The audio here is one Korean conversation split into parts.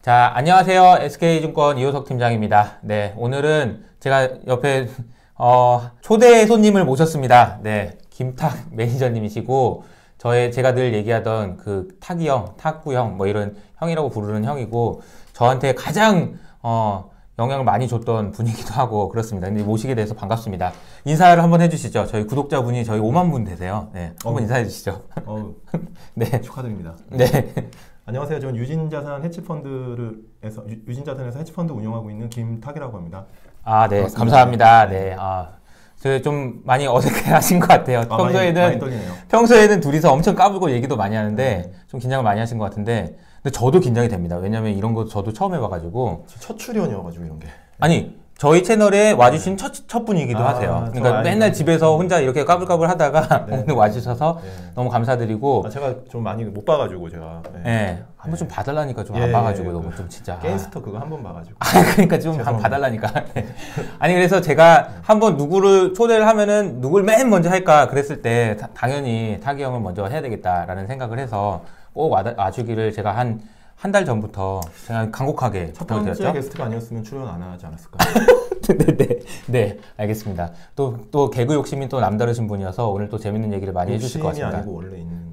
자, 안녕하세요. SK증권 이호석 팀장입니다. 네, 오늘은 제가 옆에 초대 손님을 모셨습니다. 네, 김탁 매니저님이시고 제가 늘 얘기하던 그 탁이 형, 탁구 형, 뭐 이런 형이라고 부르는 형이고 저한테 가장 영향을 많이 줬던 분이기도 하고 그렇습니다. 근데 모시게 돼서 반갑습니다. 인사를 한번 해주시죠. 저희 구독자분이 저희 5만 분 되세요. 네, 한번 인사해 주시죠. 네, 축하드립니다. 네. 안녕하세요. 저는 유진자산 유진자산에서 헤지펀드 운영하고 있는 김탁이라고 합니다. 아, 네, 반갑습니다. 감사합니다. 네, 저 좀 많이 어색해 하신 것 같아요. 많이 떨리네요. 평소에는 둘이서 엄청 까불고 얘기도 많이 하는데 좀 긴장을 많이 하신 것 같은데 근데 저도 긴장이 됩니다. 왜냐면 이런 거 저도 처음 해봐가지고 첫 출연이어가지고 이런 게. 아니 저희 채널에 와주신 첫 분이기도 하세요. 그러니까 맨날 집에서 혼자 이렇게 까불까불 하다가 오늘 와주셔서 너무 감사드리고. 제가 좀 많이 못 봐가지고 제가. 네. 한번 좀 봐달라니까 좀 안 봐가지고 너무 좀 진짜. 게임스터 그거 한 번 봐가지고. 그러니까 좀 한번 봐달라니까. 아니 그래서 제가 한번 누구를 초대를 하면은 누굴 맨 먼저 할까 그랬을 때 당연히 탁이 형을 먼저 해야 되겠다라는 생각을 해서 꼭 와주기를 제가 한 달 전부터 제가 간곡하게 첫 번째 게스트가 아니었으면 출연 안 하지 않았을까요? 네, 알겠습니다. 또 개그 욕심이 또 남다르신 분이어서 오늘 또 재밌는 얘기를 많이 해주실 것 같습니다. 욕심이 아니고 원래 있는.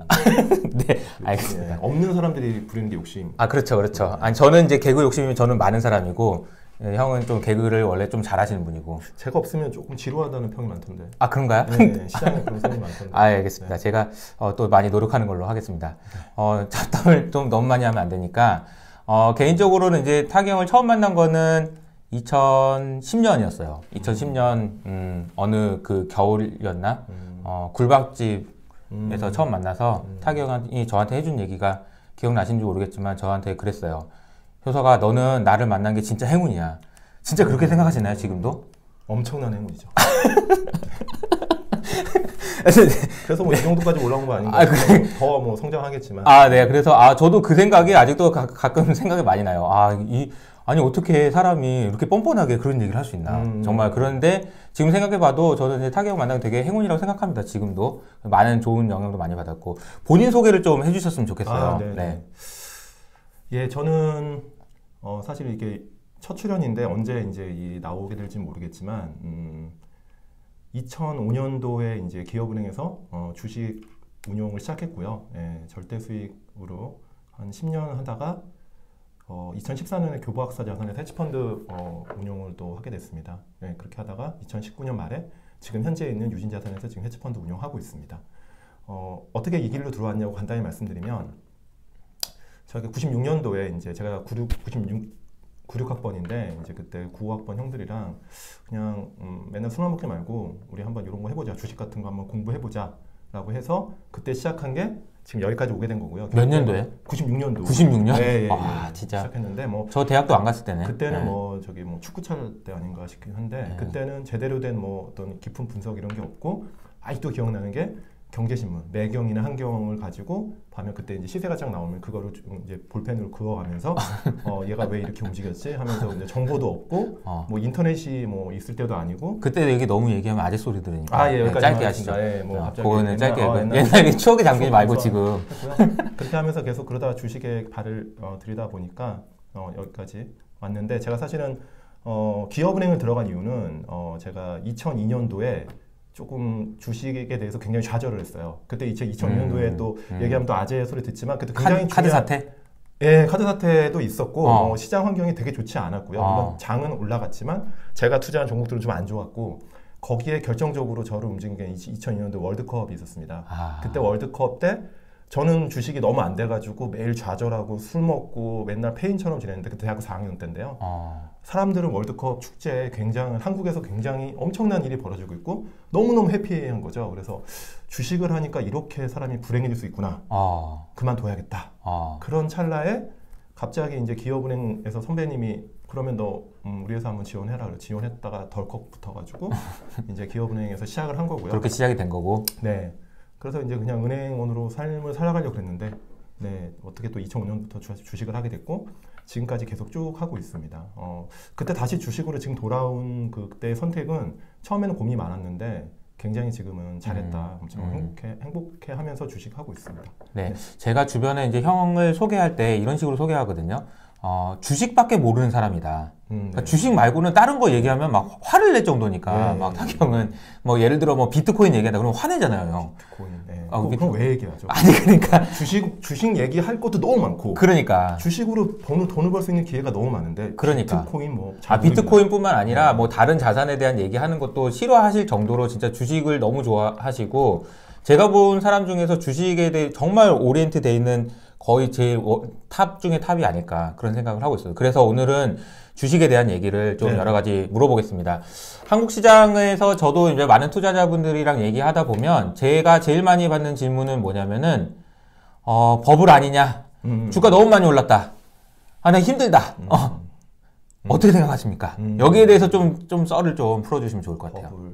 네, 알겠습니다. 네, 없는 사람들이 부리는 게 욕심. 아, 그렇죠. 아니 저는 이제 개그 욕심이면 저는 많은 사람이고 형은 좀 개그를 원래 좀 잘하시는 분이고. 제가 없으면 조금 지루하다는 평이 많던데. 아, 그런가요? 네, 시장에 그런 소문이 많던데. 아, 알겠습니다. 네. 제가 또 많이 노력하는 걸로 하겠습니다. 잡담을 좀 너무 많이 하면 안 되니까 개인적으로는 이제 탁이 형을 처음 만난 거는 2010년이었어요. 2010년 어느 그 겨울이었나? 굴밥집에서 처음 만나서 탁이 형이 저한테 해준 얘기가 기억나신지 모르겠지만 저한테 그랬어요. 효석아, 너는 나를 만난 게 진짜 행운이야. 진짜 그렇게 생각하시나요, 지금도? 엄청난 행운이죠. 그래서 뭐 이 정도까지 올라온 거 아닌가? 더 뭐 성장하겠지만. 네. 그래서 저도 그 생각이 아직도 가끔 생각이 많이 나요. 아니 어떻게 사람이 이렇게 뻔뻔하게 그런 얘기를 할 수 있나? 정말. 그런데 지금 생각해봐도 저는 이제 탁이 형 만나면 되게 행운이라고 생각합니다. 지금도 많은 좋은 영향도 많이 받았고 본인 소개를 좀 해주셨으면 좋겠어요. 네. 예, 저는 사실 이게 첫 출연인데 언제 이제 나오게 될지 모르겠지만 2005년도에 이제 기업은행에서 주식 운용을 시작했고요. 예, 절대 수익으로 한 10년 하다가 2014년에 교보학사 자산에서 헤지펀드 운용을 또 하게 됐습니다. 예, 그렇게 하다가 2019년 말에 지금 현재 있는 유진자산에서 지금 헤지펀드 운용하고 있습니다. 어떻게 이 길로 들어왔냐고 간단히 말씀드리면 저희가 96년도에 이제 제가 96학번인데 이제 그때 95학번 형들이랑 그냥 맨날 술만 먹지 말고 우리 한번 이런 거 해보자. 주식 같은 거 한번 공부해보자 라고 해서 그때 시작한 게 지금 여기까지 오게 된 거고요. 몇 년도에? 96년도. 96년? 네, 진짜. 시작했는데 저 대학도 안 갔을 때네. 그때는 축구 찰 때 아닌가 싶긴 한데 그때는 제대로 된 어떤 깊은 분석 이런 게 없고 아직도 기억나는 게 경제신문, 매경이나 한경을 가지고 밤에 그때 이제 시세가 쫙 나오면 그거를 이제 볼펜으로 그어가면서 얘가 왜 이렇게 움직였지 하면서 이제 정보도 없고 뭐 인터넷이 있을 때도 아니고 그때 얘기 너무 얘기하면 아재 소리 들으니까 여기까지 짧게 하시죠. 갑자기 그거는 짧게 옛날에 추억에 잠기지 말고 지금 그렇게 하면서 계속 그러다 주식에 발을 들이다 보니까 여기까지 왔는데 제가 사실은 기업은행을 들어간 이유는 제가 2002년도에 조금 주식에 대해서 굉장히 좌절을 했어요. 그때 2002년도에 또 얘기하면 또 아재 소리 듣지만 그때 굉장히 카드 사태? 예, 카드 사태도 있었고 시장 환경이 되게 좋지 않았고요. 물론 장은 올라갔지만 제가 투자한 종목들은 좀 안 좋았고 거기에 결정적으로 저를 움직인 게 2002년도 월드컵이 있었습니다. 그때 월드컵 때 저는 주식이 너무 안 돼가지고 매일 좌절하고 술 먹고 맨날 폐인처럼 지냈는데 그때 대학교 4학년 때인데요. 사람들은 월드컵 축제에 한국에서 굉장히 엄청난 일이 벌어지고 있고 너무너무 해피한 거죠. 그래서 주식을 하니까 이렇게 사람이 불행해질 수 있구나. 그만둬야겠다. 그런 찰나에 갑자기 이제 기업은행에서 선배님이 그러면 너 우리 회사 한번 지원해라. 그래서 지원했다가 덜컥 붙어가지고 이제 기업은행에서 시작을 한 거고요. 그렇게 시작이 된 거고. 네. 그래서 이제 그냥 은행원으로 삶을 살아가려고 그랬는데 네, 어떻게 또 2005년부터 주식을 하게 됐고 지금까지 계속 쭉 하고 있습니다. 그때 다시 주식으로 지금 돌아온 그때의 선택은 처음에는 고민이 많았는데 굉장히 지금은 잘했다. 엄청 행복해 하면서 주식하고 있습니다. 네. 제가 주변에 이제 형을 소개할 때 이런 식으로 소개하거든요. 주식밖에 모르는 사람이다. 그러니까 주식 말고는 다른 거 얘기하면 막 화를 낼 정도니까 네. 막 타기 형은 뭐 예를 들어 뭐 비트코인 얘기한다 그러면 화내잖아요, 형. 비트코인. 네. 그럼 왜 얘기하죠? 아니 그러니까 주식 얘기할 것도 너무 많고. 그러니까 주식으로 돈을 벌 수 있는 기회가 너무 많은데. 그러니까 비트코인 뭐. 비트코인뿐만 아니라 뭐 다른 자산에 대한 얘기하는 것도 싫어하실 정도로 진짜 주식을 너무 좋아하시고 제가 본 사람 중에서 주식에 대해 정말 오리엔트 돼 있는 거의 제일 탑 중에 탑이 아닐까 그런 생각을 하고 있어요. 그래서 오늘은 주식에 대한 얘기를 좀 여러 가지 물어보겠습니다. 한국 시장에서 저도 이제 많은 투자자분들이랑 얘기하다 보면 제가 제일 많이 받는 질문은 뭐냐면은 버블 아니냐? 주가 너무 많이 올랐다. 나 힘들다. 어떻게 생각하십니까? 여기에 대해서 좀 썰을 좀 풀어주시면 좋을 것 같아요.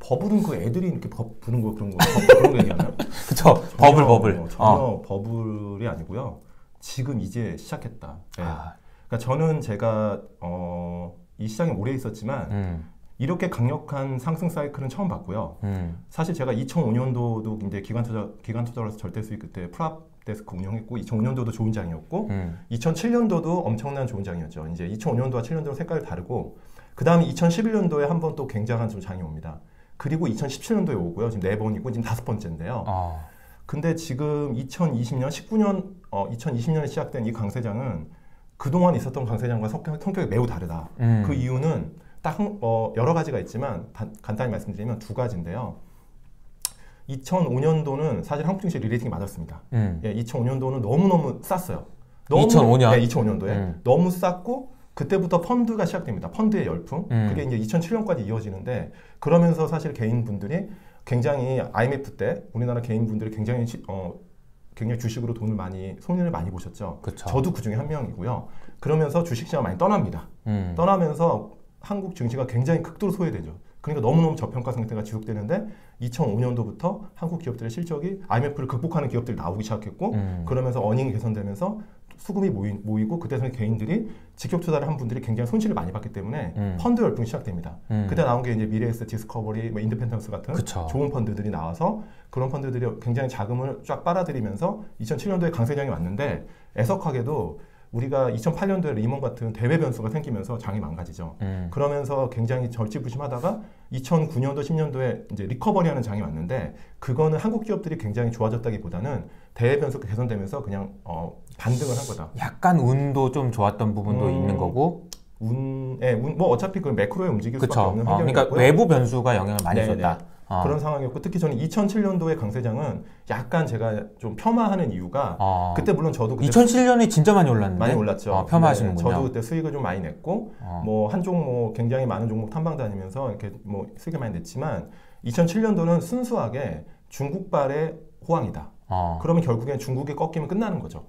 버블은 그 애들이 이렇게 부는 거 그런 거 얘기하나요? 그쵸. 버블. 전혀 버블이 아니고요. 지금 이제 시작했다. 네. 그러니까 저는 제가 이 시장에 오래 있었지만 이렇게 강력한 상승 사이클은 처음 봤고요. 사실 제가 2005년도도 이제 기관 투자로서 절대 수익 그때 프랍 데스크 운영했고 2005년도도 좋은 장이었고 2007년도도 엄청난 좋은 장이었죠. 이제 2005년도와 7년도는 색깔이 다르고 그 다음에 2011년도에 한 번 또 굉장한 좀 장이 옵니다. 그리고 2017년도에 오고요. 지금 4번이고 지금 5번째인데요. 근데 지금 2020년에 시작된 이 강세장은 그동안 있었던 강세장과 성격이 매우 다르다. 그 이유는 딱 여러 가지가 있지만 간단히 말씀드리면 두 가지인데요. 2005년도는 사실 한국 증시 리레이팅이 맞았습니다. 2005년도는 너무너무 쌌어요. 2005년? 네, 2005년도에 너무 쌌고 그때부터 펀드가 시작됩니다. 펀드의 열풍. 그게 이제 2007년까지 이어지는데 그러면서 사실 개인분들이 굉장히 IMF 때 우리나라 개인분들이 굉장히 주식으로 손해를 많이 보셨죠. 그쵸. 저도 그 중에 한 명이고요. 그러면서 주식시장을 많이 떠납니다. 떠나면서 한국 증시가 굉장히 극도로 소외되죠. 그러니까 너무너무 저평가 상태가 지속되는데 2005년도부터 한국 기업들의 실적이 IMF를 극복하는 기업들이 나오기 시작했고 그러면서 어닝이 개선되면서 수급이 모이고 그때서는 개인들이 직접 투자를 한 분들이 굉장히 손실을 많이 봤기 때문에 펀드 열풍이 시작됩니다. 그때 나온 게 이제 미래에셋, 디스커버리, 인디펜던스 같은 그쵸. 좋은 펀드들이 나와서 그런 펀드들이 굉장히 자금을 쫙 빨아들이면서 2007년도에 강세장이 왔는데 애석하게도 우리가 2008년도에 리먼 같은 대외 변수가 생기면서 장이 망가지죠. 그러면서 굉장히 절치부심하다가 2009년도, 10년도에 이제 리커버리하는 장이 왔는데 그거는 한국 기업들이 굉장히 좋아졌다기보다는 대외 변수가 개선되면서 그냥 반등을 한 거다. 약간 운도 좀 좋았던 부분도 있는 거고. 뭐 어차피 그 매크로에 움직일 수밖에 없는 환경이었고요. 그러니까 외부 변수가 영향을 많이 줬다. 그런 상황이었고 특히 저는 2007년도의 강세장은 약간 제가 좀 폄하하는 이유가 그때 물론 저도 그때 2007년에 진짜 많이 올랐는데 많이 올랐죠. 폄하하시는군요. 저도 그때 수익을 좀 많이 냈고 뭐 한 종목 굉장히 많은 종목 탐방 다니면서 이렇게 뭐 수익을 많이 냈지만 2007년도는 순수하게 중국발의 호황이다. 그러면 결국엔 중국이 꺾이면 끝나는 거죠.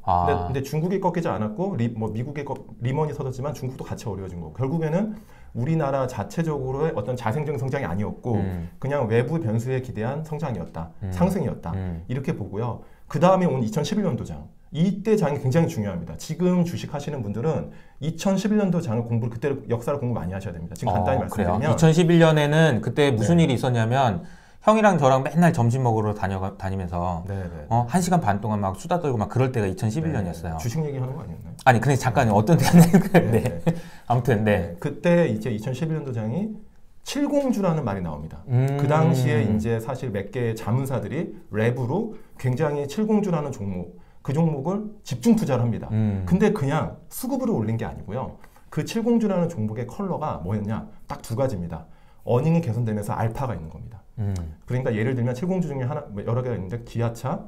근데 중국이 꺾이지 않았고 미국의 리먼이 터졌지만 중국도 같이 어려워진 거고 결국에는 우리나라 자체적으로의 어떤 자생적인 성장이 아니었고 그냥 외부 변수에 기대한 성장이었다. 상승이었다. 이렇게 보고요. 그 다음에 온 2011년도 장. 이때 장이 굉장히 중요합니다. 지금 주식하시는 분들은 2011년도 장을 그때 역사를 공부 많이 하셔야 됩니다. 지금 간단히 말씀드리면 2011년에는 그때 무슨 일이 있었냐면 형이랑 저랑 맨날 점심 먹으러 다니면서 1시간 반 동안 막 수다 떨고 막 그럴 때가 2011년이었어요. 주식 얘기하는 거 아니었나요? 아니 근데 잠깐 어떤 때였나요? 아무튼 그때 이제 2011년도 장이 70주라는 말이 나옵니다. 그 당시에 이제 사실 몇 개의 자문사들이 랩으로 굉장히 70주라는 종목 그 종목을 집중 투자를 합니다. 근데 그냥 수급으로 올린 게 아니고요. 그 70주라는 종목의 컬러가 뭐였냐? 딱 두 가지입니다. 어닝이 개선되면서 알파가 있는 겁니다. 그러니까 예를 들면 70주 중에 여러 개가 있는데 기아차,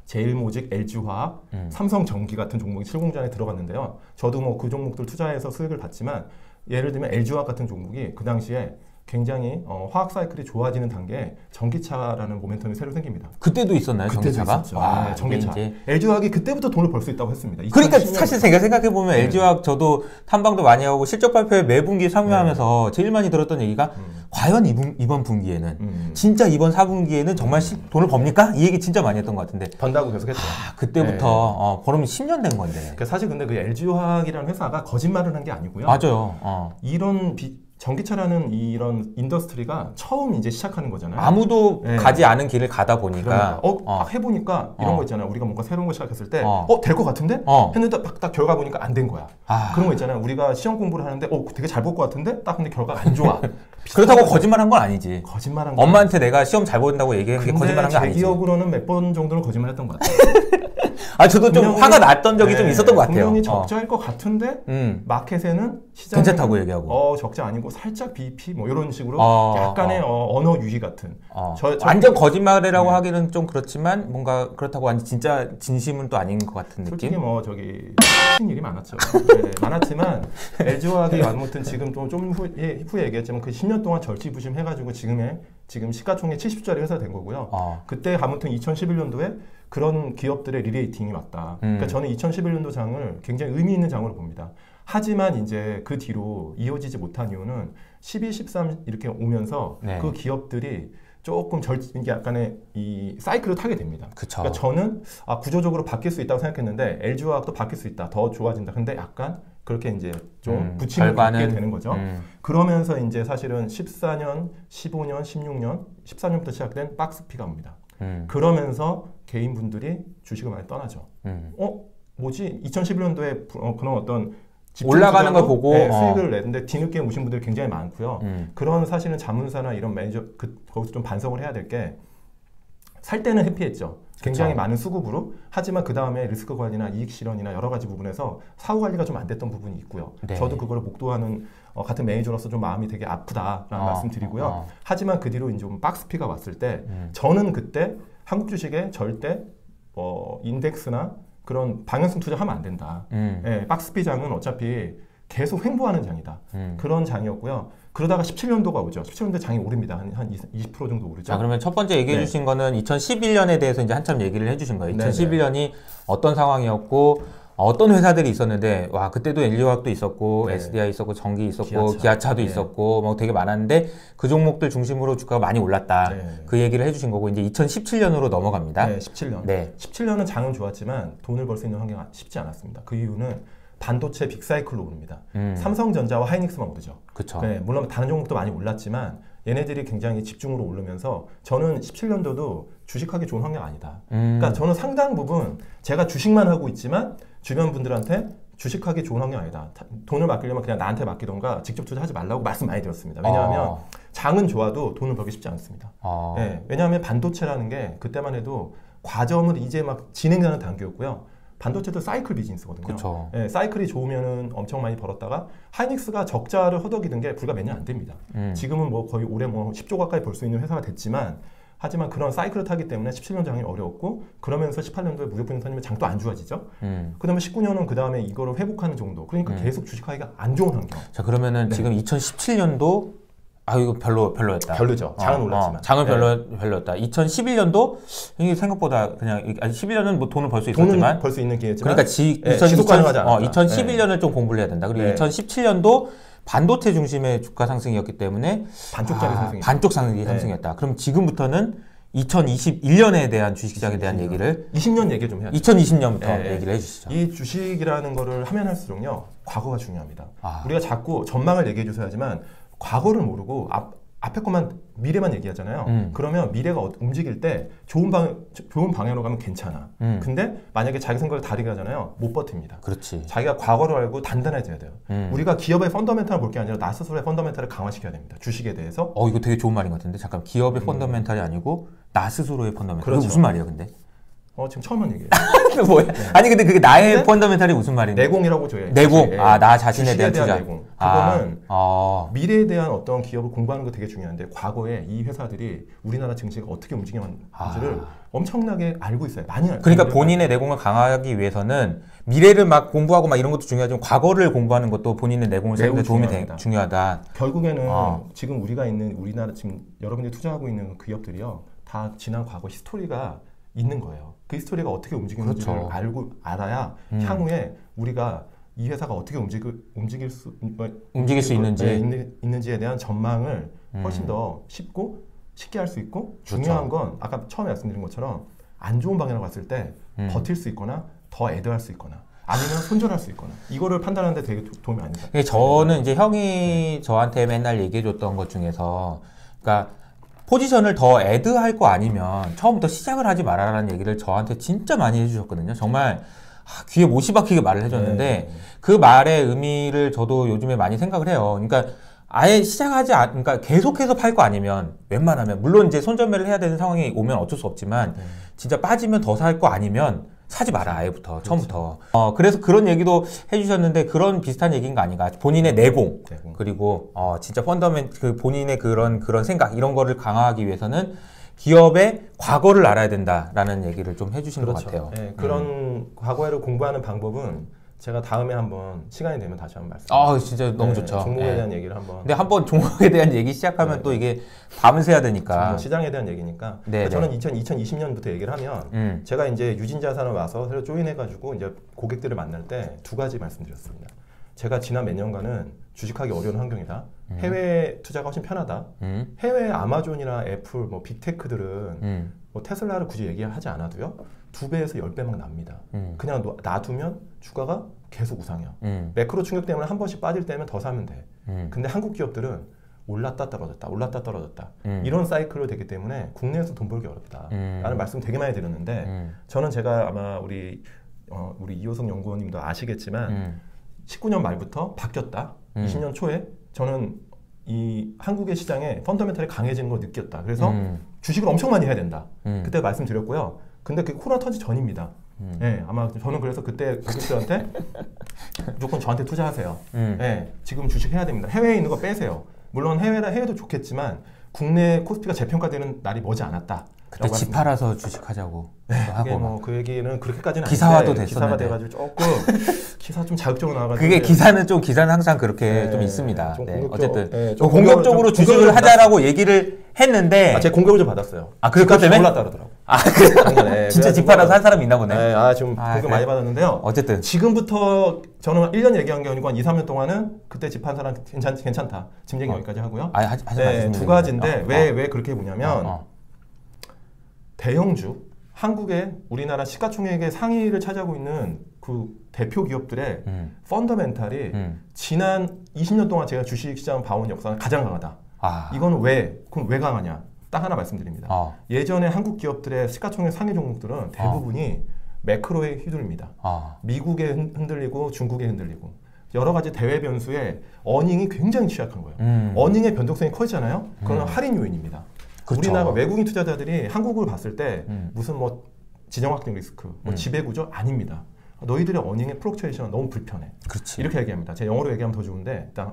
제일모직, LG화학, 삼성전기 같은 종목이 70주 안에 들어갔는데요. 저도 뭐 그 종목들 투자해서 수익을 봤지만 예를 들면 LG화학 같은 종목이 그 당시에 굉장히 화학 사이클이 좋아지는 단계에 전기차라는 모멘텀이 새로 생깁니다. 그때도 있었나요? 전기차가? 네, 전기차. LG화학이 그때부터 돈을 벌 수 있다고 했습니다. 그러니까 사실 제가 생각해보면 LG화학 저도 탐방도 많이 하고 실적 발표에 매분기 참여하면서 제일 많이 들었던 얘기가 과연 이번 분기에는 진짜 이번 4분기에는 정말 돈을 법니까? 이 얘기 진짜 많이 했던 것 같은데 번다고 계속 했죠. 그때부터 벌으면 10년 된 건데. 그러니까 사실 근데 그 LG화학이라는 회사가 거짓말을 한 게 아니고요. 맞아요. 이런 전기차라는 이런 인더스트리가 처음 이제 시작하는 거잖아요. 아무도 가지 않은 길을 가다 보니까 그러니까. 딱 해보니까 이런 거 있잖아요. 우리가 뭔가 새로운 거 시작했을 때 될 것 같은데? 했는데 딱 결과 보니까 안 된 거야. 그런 거 있잖아요. 우리가 시험 공부를 하는데 되게 잘 볼 것 같은데? 딱 근데 결과가 안 좋아. 그렇다고 거짓말한 건 아니지. 거짓말한 건 엄마한테 내가 시험 잘 본다고 얘기했는데 거짓말한 건 아니지. 제 기억으로는 몇 번 정도는 거짓말했던 것 같아요. 저도 좀 화가 났던 적이 좀 있었던 것 같아요. 분명히 적자일 것 같은데 마켓에는 시장은 괜찮다고 얘기하고 적자 아니고 살짝 BP 뭐 이런 식으로 약간의 언어 유희 같은 완전 거짓말이라고 하기는 좀 그렇지만 뭔가 그렇다고 완전 진짜 진심은 또 아닌 것 같은 느낌? 솔직히 뭐 저기 하신 일이 많았죠. 많았지만 LG화학이 아무튼 지금 좀 후에 얘기했지만 그 10년 동안 절치부심해가지고 지금 시가총액 70조짜리 회사 된 거고요. 그때 아무튼 2011년도에 그런 기업들의 리레이팅이 왔다. 그러니까 저는 2011년도 장을 굉장히 의미 있는 장으로 봅니다. 하지만 이제 그 뒤로 이어지지 못한 이유는 12, 13 이렇게 오면서 그 기업들이 조금 약간의 이 사이클을 타게 됩니다. 그쵸. 그러니까 저는 구조적으로 바뀔 수 있다고 생각했는데 LG화학도 바뀔 수 있다, 더 좋아진다. 근데 약간 그렇게 이제 좀 부침을 갖게 되는 거죠. 그러면서 이제 사실은 14년, 15년, 16년, 14년부터 시작된 박스피가 옵니다. 그러면서 개인분들이 주식을 많이 떠나죠. 뭐지? 2011년도에 그런 어떤 올라가는 걸 보고 수익을 냈는데 뒤늦게 오신 분들이 굉장히 많고요. 그런 사실은 자문사나 이런 매니저 거기서 좀 반성을 해야 될 게 살 때는 해피했죠. 굉장히 그쵸. 많은 수급으로. 하지만 그 다음에 리스크 관리나 이익 실현이나 여러 가지 부분에서 사후 관리가 좀 안 됐던 부분이 있고요. 저도 그거를 목도하는 같은 매니저로서 좀 마음이 되게 아프다라는 말씀드리고요. 하지만 그 뒤로 이제 좀 박스피가 왔을 때 저는 그때 한국 주식에 절대 인덱스나 그런 방향성 투자하면 안 된다. 박스피 장은 어차피 계속 횡보하는 장이다. 그런 장이었고요. 그러다가 17년도가 오죠. 17년도에 장이 오릅니다. 한 20% 정도 오르죠. 자, 그러면 첫 번째 얘기해 주신 거는 2011년에 대해서 이제 한참 얘기를 해 주신 거예요. 2011년이 어떤 상황이었고 어떤 회사들이 있었는데 그때도 LG화학도 있었고 SDI 있었고 전기 있었고 기아차도 있었고 뭐 되게 많았는데 그 종목들 중심으로 주가가 많이 올랐다. 그 얘기를 해주신 거고 이제 2017년으로 넘어갑니다. 17년. 17년은 장은 좋았지만 돈을 벌 수 있는 환경이 쉽지 않았습니다. 그 이유는 반도체 빅사이클로 오릅니다. 삼성전자와 하이닉스만 오르죠. 그쵸. 물론 다른 종목도 많이 올랐지만 얘네들이 굉장히 집중으로 오르면서 저는 17년도도 주식하기 좋은 환경 아니다. 그러니까 저는 상당 부분 제가 주식만 하고 있지만 주변 분들한테 주식하기 좋은 환경 아니다. 돈을 맡기려면 그냥 나한테 맡기던가 직접 투자하지 말라고 말씀 많이 드렸습니다. 왜냐하면 장은 좋아도 돈을 벌기 쉽지 않습니다. 왜냐하면 반도체라는 게 그때만 해도 과점은 이제 막 진행하는 단계였고요. 반도체도 사이클 비즈니스거든요. 사이클이 좋으면은 엄청 많이 벌었다가 하이닉스가 적자를 허덕이던 게 불과 몇 년 안 됩니다. 지금은 뭐 거의 올해 10조 가까이 벌 수 있는 회사가 됐지만 하지만 그런 사이클을 타기 때문에 17년 장이 어려웠고 그러면서 18년도에 무역분야 선임의 장도 안 좋아지죠. 그 다음에 19년은 그 다음에 이거를 회복하는 정도. 그러니까 계속 주식하기가 안 좋은 환경. 자, 그러면은 지금 2017년도 이거 별로였다. 별로죠. 장은 올랐지만. 장은 별로였다. 2011년도 이게 생각보다 그냥 11년은 뭐 돈을 벌 수 있었지만 돈을 벌 수 있는 기회지만 그러니까 지속 가능하지 않았다. 2011년을 좀 공부를 해야 된다. 그리고 2017년도 반도체 중심의 주가 상승이었기 때문에 반쪽 상승이었다. 그럼 지금부터는 2021년에 대한 주식시장에 대한 얘기를 20년 얘기 좀 해야죠. 2020년부터 얘기를 해주시죠. 이 주식이라는 거를 하면 할수록요 과거가 중요합니다. 우리가 자꾸 전망을 얘기해 줘야 하지만 과거를 모르고 앞에 것만 미래만 얘기하잖아요. 그러면 미래가 움직일 때 좋은 방향으로 가면 괜찮아. 근데 만약에 자기 생각을 다르게 하잖아요. 못 버팁니다. 그렇지. 자기가 과거를 알고 단단해져야 돼요. 우리가 기업의 펀더멘탈을 볼 게 아니라 나 스스로의 펀더멘탈을 강화시켜야 됩니다. 주식에 대해서. 이거 되게 좋은 말인 것 같은데. 잠깐 기업의 펀더멘탈이 아니고 나 스스로의 펀더멘탈. 그렇죠. 무슨 말이에요, 근데? 지금 처음 한 얘기예요. 뭐야? 아니 근데 그게 나의 펀더멘탈이 무슨 말인데? 내공이라고 줘요. 내공. 나 자신에 대한 투자. 내공. 그거는 미래에 대한 어떤 기업을 공부하는 거 되게 중요한데 과거에 이 회사들이 우리나라 증시가 어떻게 움직였는지를 엄청나게 알고 있어요. 많이 알고. 그러니까 본인의 내공을 강화하기 위해서는 미래를 막 공부하고 막 이런 것도 중요하지만 과거를 공부하는 것도 본인의 내공을 쌓는 데 도움이 중요하다. 결국에는 지금 우리가 있는 우리나라 지금 여러분들이 투자하고 있는 기업들이요. 다 지난 과거 히스토리가 있는 거예요. 그 히스토리가 어떻게 움직이는지를 알아야 향후에 우리가 이 회사가 어떻게 움직일 수 있는지에 대한 전망을 훨씬 더 쉽게 할 수 있고 중요한 건 아까 처음에 말씀드린 것처럼 안 좋은 방향으로 갔을 때 버틸 수 있거나 더 애도할 수 있거나 아니면 손절할 수 있거나 이거를 판단하는데 되게 도움이 많이 돼요. 저는 이제 형이 저한테 맨날 얘기해줬던 것 중에서 그러니까 포지션을 더 애드할 거 아니면 처음부터 시작을 하지 말아라는 얘기를 저한테 진짜 많이 해주셨거든요. 정말 귀에 못이 박히게 말을 해줬는데 그 말의 의미를 저도 요즘에 많이 생각을 해요. 그러니까 아예 그러니까 계속해서 팔 거 아니면 웬만하면 물론 이제 손절매를 해야 되는 상황이 오면 어쩔 수 없지만 진짜 빠지면 더 살 거 아니면 사지 마라 아예부터 처음부터. 그래서 그런 얘기도 해주셨는데 그런 비슷한 얘기인 거 아닌가. 본인의 내공 그리고 진짜 본인의 그런 생각 이런 거를 강화하기 위해서는 기업의 과거를 알아야 된다라는 얘기를 좀 해주신 것 같아요. 네, 그런 과거를 공부하는 방법은 제가 다음에 한번 시간이 되면 다시 한번 말씀드릴게요. 진짜 너무 좋죠. 종목에 대한 얘기를 한번. 근데 한번 종목에 대한 얘기 시작하면 또 이게 밤을 새야 되니까. 시장에 대한 얘기니까. 저는 2020년부터 얘기를 하면 제가 이제 유진자산을 와서 새로 조인해가지고 이제 고객들을 만날 때 두 가지 말씀드렸습니다. 제가 지난 몇 년간은 주식하기 어려운 환경이다. 해외 투자가 훨씬 편하다. 해외 아마존이나 애플, 뭐 빅테크들은 뭐 테슬라를 굳이 얘기하지 않아도요. 2배에서 10배 막 납니다. 그냥 놔두면 주가가 계속 우상이야. 매크로 충격 때문에 한 번씩 빠질 때면 더 사면 돼. 근데 한국 기업들은 올랐다 떨어졌다, 올랐다 떨어졌다. 이런 사이클로 되기 때문에 국내에서 돈 벌기 어렵다. 라는 말씀 되게 많이 드렸는데 저는 제가 아마 우리 이호석 연구원님도 아시겠지만 19년 말부터 바뀌었다. 20년 초에 저는 이 한국의 시장에 펀더멘탈이 강해지는 걸 느꼈다. 그래서 주식을 엄청 많이 해야 된다. 그때 말씀드렸고요. 근데 그게 코로나 터지 전입니다. 네, 아마 저는 그래서 그때 고객들한테 무조건 저한테 투자하세요. 네, 지금 주식 해야 됩니다. 해외에 있는 거 빼세요. 물론 해외도 좋겠지만 국내 코스피가 재평가되는 날이 머지 않았다. 그때 집 팔아서 주식하자고 하고 뭐그 얘기는 그렇게까지는 기사화도 아닌데, 됐었는데 기사가 돼가지고 조금 기사 좀 자극적으로 나와가지고 그게 기사는 항상 그렇게 좀 있습니다. 좀 어쨌든 좀 공격적으로 주식을 하자라고 얘기를 했는데 제가 공격을 좀 받았어요. 그것 때문에 올랐다 그러더라고. 그래? 진짜 집 팔아서 한 사람 있나 보네. 좀 공격 많이 받았는데요. 어쨌든 지금부터 저는 1년 얘기한 게 아니고 한 2, 3년 동안은 그때 집 판 사람 괜찮다. 짐 얘기 여기까지 하고요. 하지 마시면 두 가지인데 왜 그렇게 보냐면 대형주 한국의 우리나라 시가총액의 상위를 차지하고 있는 그 대표 기업들의 펀더멘탈이 지난 20년 동안 제가 주식시장 봐온 역사는 가장 강하다. 이거는 그럼 왜 강하냐? 딱 하나 말씀드립니다. 예전에 한국 기업들의 시가총액 상위 종목들은 대부분이 매크로에 휘둘립니다. 미국에 흔들리고 중국에 흔들리고 여러 가지 대외 변수에 어닝이 굉장히 취약한 거예요. 어닝의 변동성이 커지잖아요. 그건 할인 요인입니다. 그렇죠. 우리나라 외국인 투자자들이 한국을 봤을 때 무슨 뭐 지정학적 리스크, 뭐 지배구조 아닙니다. 너희들의 어닝의 플럭츄에이션은 너무 불편해. 그렇지. 이렇게 얘기합니다. 제가 영어로 얘기하면 더 좋은데 일단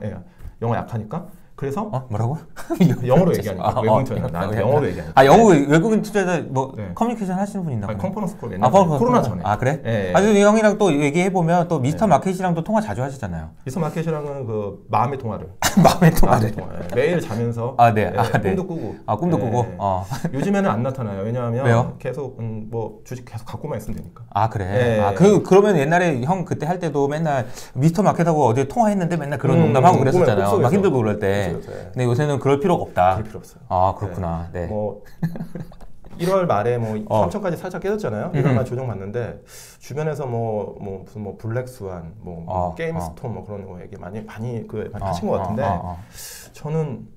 영어 약하니까. 그래서 뭐라고? 영어로 얘기하니까 외국인 투자자 나한테 영어로 얘기하니까. 외국인 투자자 커뮤니케이션 하시는 분 있나 봐요. 컨퍼런스 콜 옛날에 코로나 전에. 그래? 네. 형이랑 또 얘기해 보면 또 미스터 마켓이랑도 통화 자주 하시잖아요. 미스터 마켓이랑은 그 마음의 통화를. 마음의 통화를. 매일 자면서. 꿈도 꾸고. 꿈도 꾸고. 요즘에는 안 나타나요. 왜냐하면 왜요? 계속 뭐 주식 계속 갖고만 있으면 되니까. 그래. 그러면 옛날에 형 그때 할 때도 맨날 미스터 마켓하고 어제 통화했는데 맨날 그런 농담하고 그랬었잖아요. 막 힘들고 그럴 때. 근데 요새는 그럴 필요가 없다. 그럴 필요 없어요. 그렇구나. 네. 뭐 1월 말에 뭐 3천까지 살짝 깨졌잖아요. 1월 말 조정 받는데 주변에서 무슨 블랙스완, 게임스톰 뭐 그런 거 얘기 많이 하신 것 같은데 저는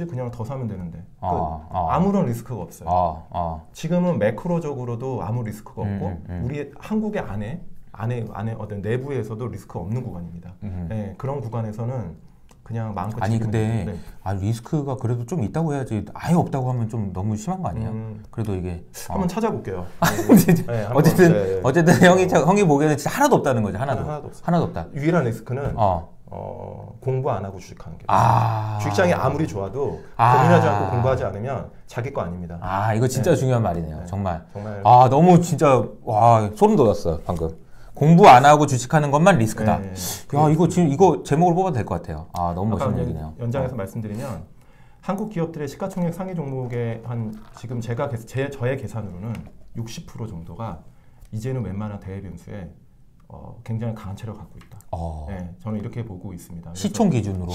그냥 더 사면 되는데 아무런 리스크가 없어요. 지금은 매크로적으로도 아무 리스크가 없고 우리 한국의 안에 어떤 내부에서도 리스크 없는 구간입니다. 그런 구간에서는 그냥 마음껏 근데 리스크가 그래도 좀 있다고 해야지 아예 없다고 하면 좀 너무 심한 거 아니에요? 그래도 이게 한번 찾아볼게요. 어쨌든 형이 보기에는 진짜 하나도 없다는 거죠. 하나도 없다. 유일한 리스크는 공부 안 하고 주식하는 게 주식장이 아무리 좋아도 고민하지 않고 공부하지 않으면 자기 거 아닙니다. 이거 진짜 중요한 말이네요. 정말 너무 진짜 소름 돋았어요 방금. 공부 안 하고 주식하는 것만 리스크다. 이거 제목을 뽑아도 될 것 같아요. 너무 멋있는 얘기네요. 연장해서 말씀드리면 한국 기업들의 시가총액 상위 종목의 지금 저의 계산으로는 60% 정도가 이제는 웬만한 대외 변수에 굉장히 강한 체력을 갖고 있다. 저는 이렇게 보고 있습니다. 시총 기준으로.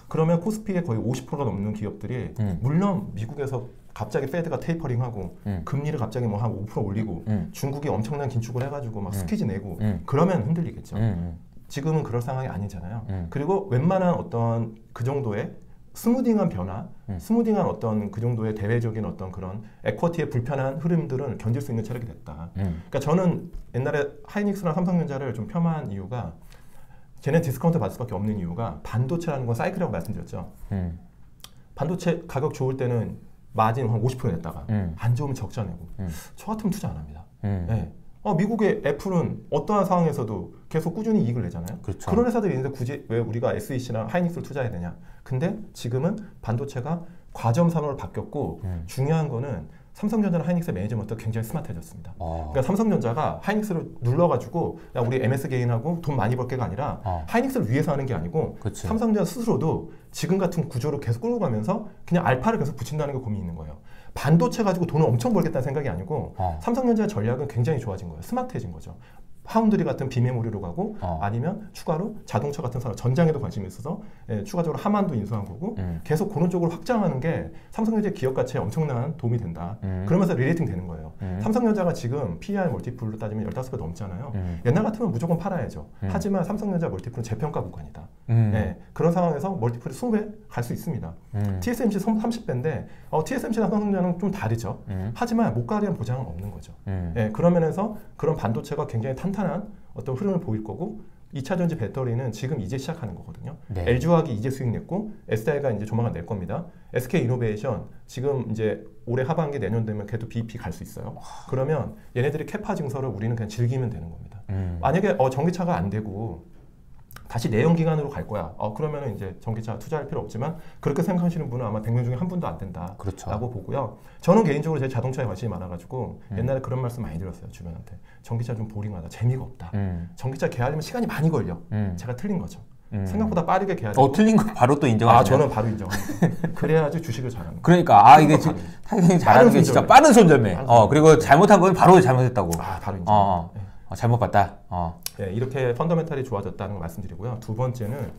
그러면 코스피의 거의 50%가 넘는 기업들이 물론 미국에서 갑자기 페드가 테이퍼링하고 금리를 갑자기 뭐 한 5% 올리고 중국이 엄청난 긴축을 해가지고 막 스퀴즈 내고 그러면 흔들리겠죠. 지금은 그럴 상황이 아니잖아요. 그리고 웬만한 어떤 그 정도의 스무딩한 변화, 스무딩한 어떤 그 정도의 대외적인 어떤 그런 에쿼티의 불편한 흐름들은 견딜 수 있는 체력이 됐다. 그러니까 저는 옛날에 하이닉스나 삼성전자를 좀 폄하한 이유가 걔네 디스카운트 받을 수밖에 없는 이유가 반도체라는 건 사이클이라고 말씀드렸죠. 반도체 가격 좋을 때는 마진 한 50% 냈다가 안 좋으면 적자 내고 저 같으면 투자 안 합니다. 네. 미국의 애플은 어떠한 상황에서도 계속 꾸준히 이익을 내잖아요. 그렇죠. 그런 회사들이 있는데 굳이 왜 우리가 SEC나 하이닉스를 투자해야 되냐. 근데 지금은 반도체가 과점 산업으로 바뀌었고 중요한 거는 삼성전자나 하이닉스의 매니지먼트가 굉장히 스마트해졌습니다. 그러니까 삼성전자가 하이닉스를 눌러가지고 야, 우리 MS 게인하고 돈 많이 벌게가 아니라 하이닉스를 위해서 하는 게 아니고 그치. 삼성전자 스스로도 지금 같은 구조를 계속 끌고 가면서 그냥 알파를 계속 붙인다는 게 고민이 있는 거예요. 반도체 가지고 돈을 엄청 벌겠다는 생각이 아니고 삼성전자의 전략은 굉장히 좋아진 거예요. 스마트해진 거죠. 파운드리 같은 비메모리로 가고 아니면 추가로 자동차 같은 산업 전장에도 관심이 있어서 추가적으로 하만도 인수한 거고 계속 그런 쪽으로 확장하는 게 삼성전자 기업 가치에 엄청난 도움이 된다. 그러면서 리레이팅 되는 거예요. 삼성전자가 지금 PER 멀티플로 따지면 15배 넘잖아요. 옛날 같으면 무조건 팔아야죠. 하지만 삼성전자 멀티플은 재평가 구간이다. 그런 상황에서 멀티플이 20배 갈 수 있습니다. TSMC 30배인데 TSMC랑 삼성전자는 좀 다르죠. 하지만 못 가리는 보장은 없는 거죠. 그런 면에서 그런 반도체가 굉장히 탄탄한 어떤 흐름을 보일 거고 2차전지 배터리는 지금 이제 시작하는 거거든요. 네. LG화학이 이제 수익 냈고 SDI가 이제 조만간 낼 겁니다. SK이노베이션 지금 이제 올해 하반기 내년 되면 걔도 BEP 갈 수 있어요. 그러면 얘네들이 캐파 증설을 우리는 그냥 즐기면 되는 겁니다. 만약에 전기차가 안 되고 다시 내연기관으로 갈 거야. 그러면 이제 전기차 투자할 필요 없지만 그렇게 생각하시는 분은 아마 100명 중에 한 분도 안 된다. 그렇죠. 라고 보고요. 저는 개인적으로 제 자동차에 관심이 많아가지고 옛날에 그런 말씀 많이 들었어요. 주변한테. 전기차 좀 보링하다. 재미가 없다. 전기차 개하려면 시간이 많이 걸려. 제가 틀린 거죠. 생각보다 빠르게 개하려고. 틀린 거 바로 또 인정하시나요? 저는 바로 인정합니다. 그래야지 주식을 잘하는 거예요. 그러니까 이게 타이밍이 잘하는 게 진짜 빠른 손절매. 그리고 잘못한 건 바로 잘못했다고. 바로 인정. 잘못 봤다. 이렇게 펀더멘탈이 좋아졌다는 걸 말씀드리고요. 두 번째는